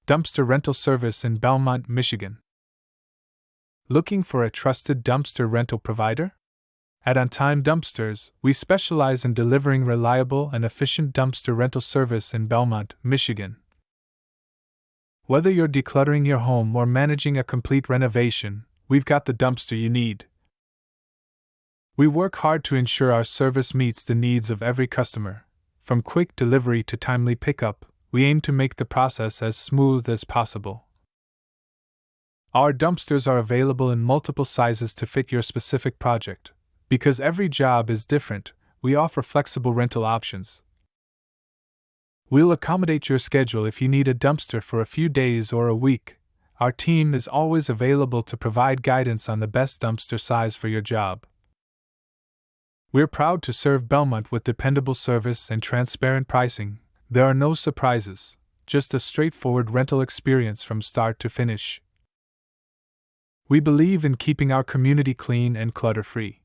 dumpster rental service in Belmont, Michigan. Looking for a trusted dumpster rental provider? At On Time Dumpsters, we specialize in delivering reliable and efficient dumpster rental service in Belmont, Michigan. Whether you're decluttering your home or managing a complete renovation, we've got the dumpster you need. We work hard to ensure our service meets the needs of every customer. From quick delivery to timely pickup, we aim to make the process as smooth as possible. Our dumpsters are available in multiple sizes to fit your specific project. Because every job is different, we offer flexible rental options. We'll accommodate your schedule if you need a dumpster for a few days or a week. Our team is always available to provide guidance on the best dumpster size for your job. We're proud to serve Belmont with dependable service and transparent pricing. There are no surprises, just a straightforward rental experience from start to finish. We believe in keeping our community clean and clutter-free.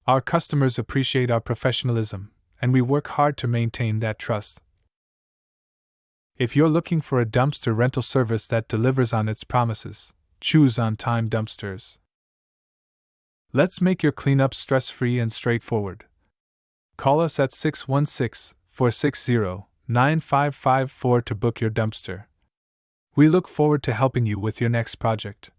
Our customers appreciate our professionalism, and we work hard to maintain that trust. If you're looking for a dumpster rental service that delivers on its promises, choose On Time Dumpsters. Let's make your cleanup stress-free and straightforward. Call us at 616-460-9554 to book your dumpster. We look forward to helping you with your next project.